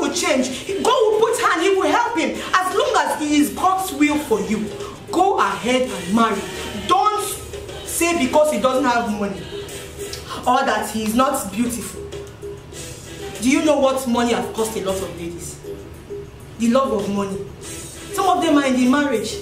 will change. God will put hand, he will help him. As long as it is God's will for you, go ahead and marry. Don't say because he doesn't have money or that he is not beautiful. Do you know what money has cost a lot of ladies? The love of money. Some of them are in the marriage,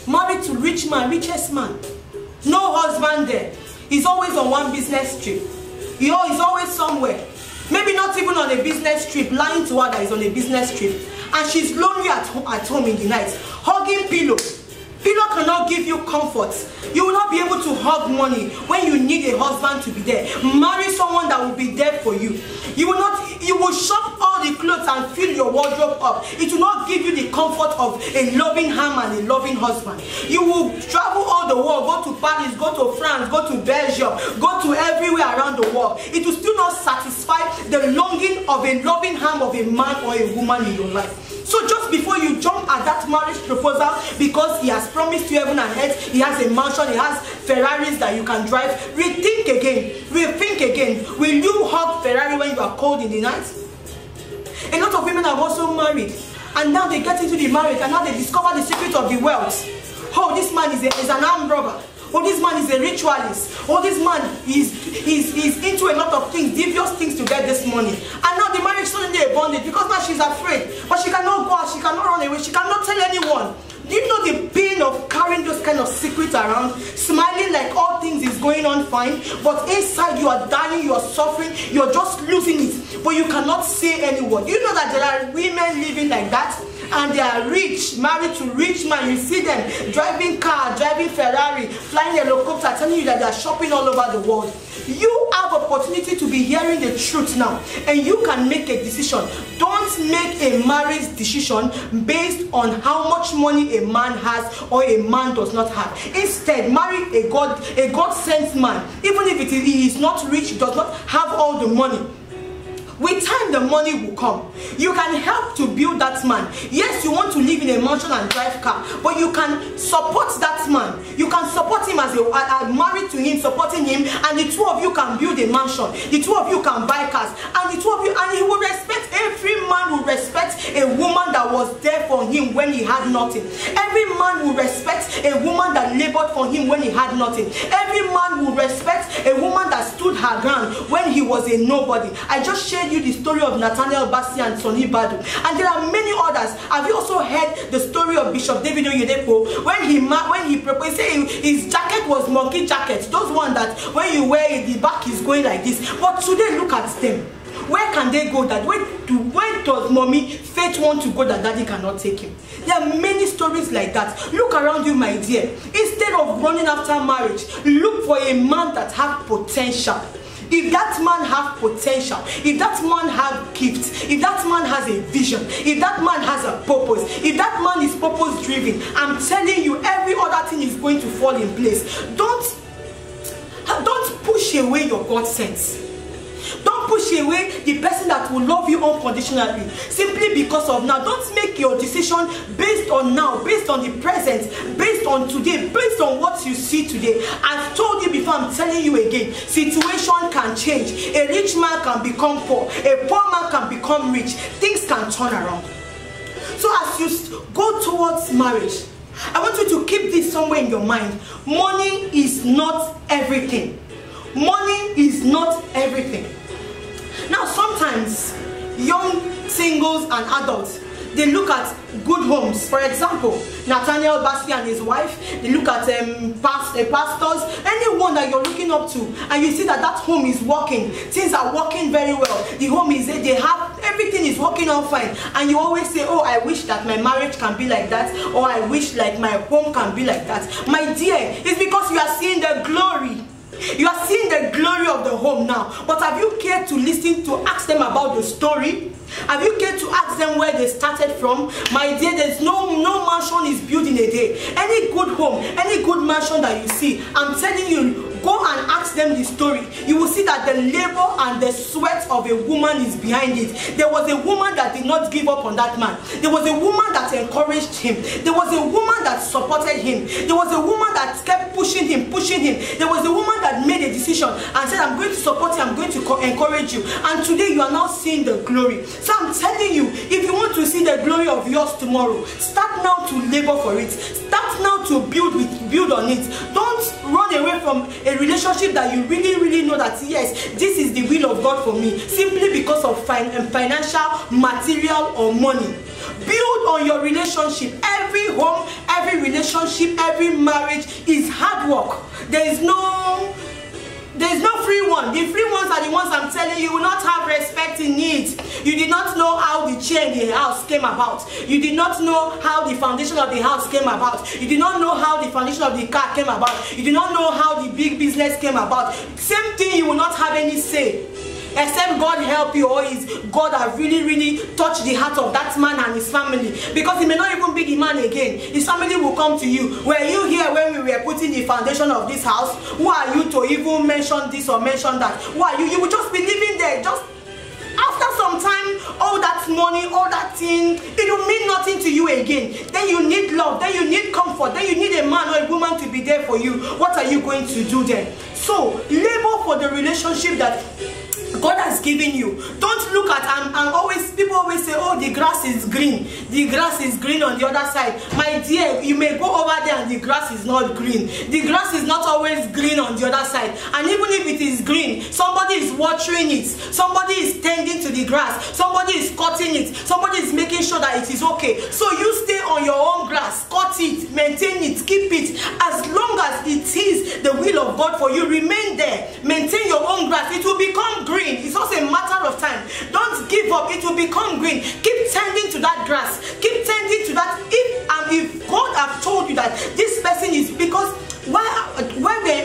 married to rich man, richest man. No husband there. He's always on one business trip. He's always somewhere. Maybe not even on a business trip, lying to her that he's on a business trip. And she's lonely at home in the night, hugging pillow. Pillow cannot give you comfort. You will not be able to hug money when you need a husband to be there. Marry someone that will be there for you. You will shop all the clothes and fill your wardrobe up. It will not give you the comfort of a loving home and a loving husband. You will travel all the world, go to Paris, go to France, go to Belgium, go to everywhere around the world. It will still not satisfy the longing of a loving home of a man or a woman in your life. So just before you jump at that marriage proposal, because he has promised you heaven and earth, he has a mansion, he has Ferraris that you can drive, rethink again, rethink again. Will you hug Ferrari when you are cold in the night? A lot of women have also married, and now they get into the marriage, and now they discover the secret of the wealth. Oh, this man is an armed robber. Oh, this man is a ritualist. Oh, this man is into a lot of things, devious things to get this money. And now the marriage suddenly a bondage because now she's afraid. But she cannot go out, she cannot run away, she cannot tell anyone. Do you know the pain of carrying those kind of secrets around, smiling like all things is going on fine, but inside you are dying, you are suffering, you are just losing it, but you cannot say any word. Do you know that there are women living like that? And they are rich, married to rich man. You see them driving car, driving Ferrari, flying helicopter, telling you that they are shopping all over the world. You have opportunity to be hearing the truth now, and you can make a decision. Don't make a marriage decision based on how much money a man has or a man does not have. Instead, marry a God-sent man. Even if he is not rich, does not have all the money. With time, the money will come. You can help to build that man. Yes, you want to live in a mansion and drive car, but you can support that man. You can support him as married to him, supporting him, and the two of you can build a mansion. The two of you can buy cars, and the two of you, and he will respect. Every man will respect a woman that was there for him when he had nothing. Every man will respect a woman that labored for him when he had nothing. Every man will respect a woman that stood her ground when he was a nobody. I just shared you the story of Nathaniel Bassey and Sonny Badu, and there are many others. Have you also heard the story of Bishop David Oyedepo when he proposed? His jacket was monkey jacket, those ones that when you wear it, the back is going like this. But today, look at them. Where can they go? That where does mommy Faith want to go that daddy cannot take him? There are many stories like that. Look around you, my dear. Instead of running after marriage, look for a man that has potential. If that man has potential, if that man has gifts, if that man has a vision, if that man has a purpose, if that man is purpose driven, I'm telling you, every other thing is going to fall in place. Don't push away your God sense. Don't push away the person that will love you unconditionally simply because of now. Don't make your decision based on now, based on the present, based on today, based on what you see today. I've told you before, I'm telling you again, situation can change. A rich man can become poor. A poor man can become rich. Things can turn around. So as you go towards marriage, I want you to keep this somewhere in your mind. Money is not everything. Money is not everything. Now, sometimes young singles and adults, they look at good homes. For example, Nathaniel Bassey and his wife, they look at pastors, anyone that you're looking up to, and you see that that home is working. Things are working very well. The home is there, they have everything is working out fine, and you always say, oh, I wish that my marriage can be like that, or I wish like my home can be like that. My dear, it's because you are seeing the glory. You are seeing the glory of the home now. But have you cared to listen to ask them about the story? Have you cared to ask them where they started from? My dear, there's no mansion is built in a day. Any good home, any good mansion that you see, I'm telling you, go and ask them the story. You will see that the labor and the sweat of a woman is behind it. There was a woman that did not give up on that man. There was a woman that encouraged him. There was a woman that supported him. There was a woman that kept pushing him. There was a woman that made a decision and said, I'm going to support you, I'm going to encourage you. And today you are now seeing the glory. So I'm telling you, see the glory of yours tomorrow. Start now to labor for it. Start now to build on it. Don't run away from a relationship that you really know that yes, this is the will of God for me, simply because of financial, material, or money. Build on your relationship. Every home, every relationship, every marriage is hard work. There is no free one. The free ones are the ones I'm telling you will not have respect in it. You did not know how the chair in the house came about. You did not know how the foundation of the house came about. You did not know how the foundation of the car came about. You did not know how the big business came about. Same thing, you will not have any say. Except God help you, or is God have really touched the heart of that man and his family, because he may not even be the man again. His family will come to you. Were you here when we were putting the foundation of this house? Who are you to even mention this or mention that? Who are you? You will just be living there. Just after some time, all that money, all that thing, it will mean nothing to you again. Then you need love, then you need comfort, then you need a man or a woman to be there for you. What are you going to do then? So labor for the relationship that God has given you. Don't look at people always say, oh, the grass is green. The grass is green on the other side. My dear, you may go over there and the grass is not green. The grass is not always green on the other side. And even if it is green, somebody is watering it. Somebody is tending to the grass. Somebody is cutting it. Somebody is making sure that it is okay. So you stay on your own grass. Cut it. Maintain it. Keep it. As long as it is the will of God for you, remain there. Maintain your own grass. It will become green. It's also a matter of time. Don't give up. It will become green. Keep tending to that grass. Keep tending to that. If God have told you that this person is, because why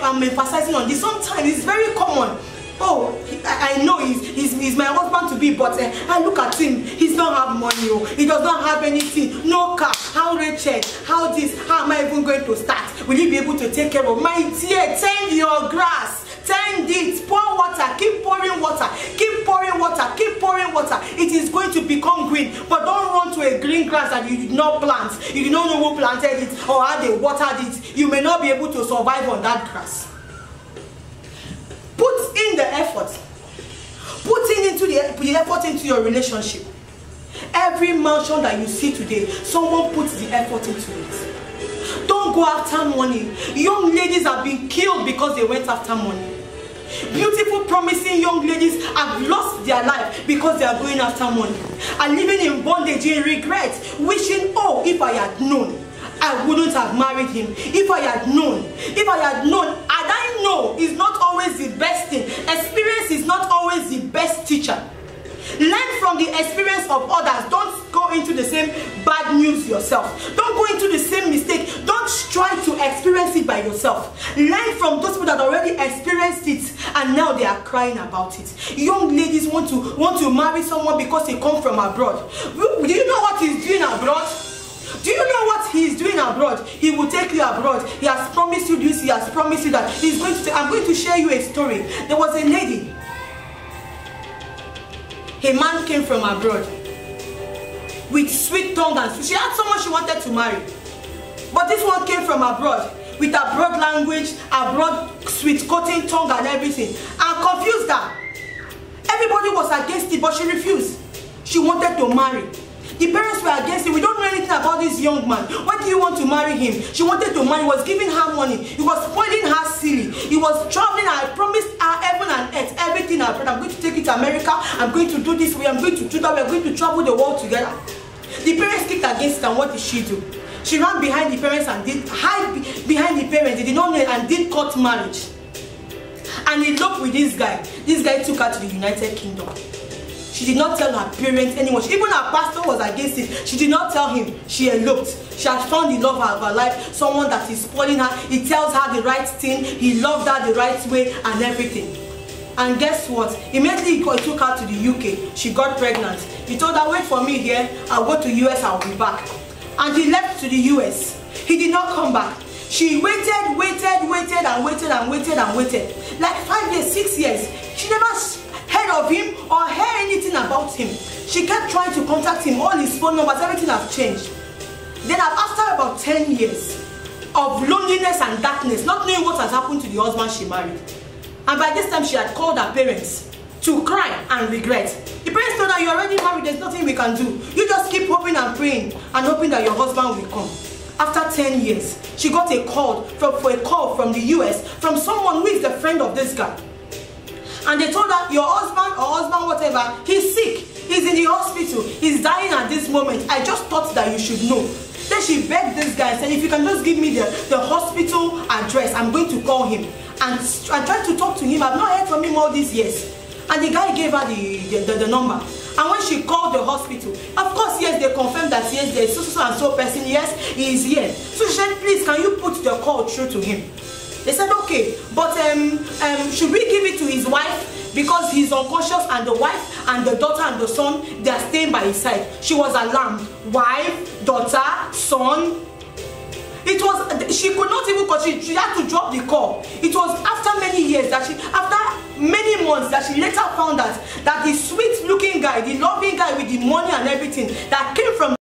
I'm emphasizing on this, sometimes it's very common. Oh, I know he's my husband to be, but I look at him, he does not have money, oh, he does not have anything, no car, how wretched, how this, how am I even going to start? Will you be able to take care of my dear? Tend your grass. Tend it, pour water, keep pouring water, keep pouring water, keep pouring water. It is going to become green, but don't run to a green grass that you did not plant. You did not know who planted it or how they watered it. You may not be able to survive on that grass. Put in the effort. Put in the effort into your relationship. Every mansion that you see today, someone puts the effort into it. Don't go after money. Young ladies have been killed because they went after money. Beautiful, promising young ladies have lost their life because they are going after money, and living in bondage, in regret, wishing, oh, if I had known, I wouldn't have married him. If I had known, and I know is not always the best thing. Experience is not always the best teacher. Learn from the experience of others. Don't go into the same bad news yourself. Don't go into the same mistake. Don't try to experience it by yourself. Learn from those people that already experienced it and now they are crying about it. Young ladies want to marry someone because they come from abroad. Do you know what he's doing abroad? Do you know what he is doing abroad? He will take you abroad. He has promised you this. He has promised you that. He's going to say, I'm going to share you a story. There was a lady. A man came from abroad with sweet tongue and she had someone she wanted to marry. But this one came from abroad with abroad language, abroad sweet coating tongue and everything, and confused her. Everybody was against it, but she refused. She wanted to marry. The parents were against it. We don't know anything about this young man. Why do you want to marry him? She wanted to marry. He was giving her money. He was spoiling her silly. He was traveling. I promised her heaven and earth, everything. I said, I'm going to take it to America. I'm going to do this way. I'm going to do that. We're going to travel the world together. The parents kicked against it, and what did she do? She ran behind the parents and did hide behind the parents. They did not know it and did court marriage. And he eloped with this guy. This guy took her to the United Kingdom. She did not tell her parents anyone. Even her pastor was against it. She did not tell him. She eloped. She had found the love of her life, someone that is spoiling her. He tells her the right thing. He loved her the right way and everything. And guess what? Immediately he took her to the UK. She got pregnant. He told her, wait for me here. I'll go to US. I'll be back. And he left to the US. He did not come back. She waited and waited. Like 5 years, 6 years. She never heard of him or heard anything about him. She kept trying to contact him. All his phone numbers, everything has changed. Then after about 10 years of loneliness and darkness, not knowing what has happened to the husband she married, and by this time she had called her parents to cry and regret. The parents told her, you're already married, there's nothing we can do. You just keep hoping and praying and hoping that your husband will come. After 10 years, she got a call from the US from someone who is the friend of this guy. And they told her, your husband, whatever, he's sick. He's in the hospital. He's dying at this moment. I just thought that you should know. Then she begged this guy and said, if you can just give me the hospital address, I'm going to call him. And I tried to talk to him. I've not heard from him all these years. And the guy gave her the number. And when she called the hospital, of course, yes, they confirmed that yes, there's so and so person, yes, he is here. So she said, please, can you put the call through to him? They said, okay, but should we give it to his wife? Because he's unconscious and the wife and the daughter and the son, they are staying by his side. She was alarmed. Wife, daughter, son. It was, she could not even, because she had to drop the call. It was after many years that after many months that she later found out that the sweet looking guy, the loving guy with the money and everything that came from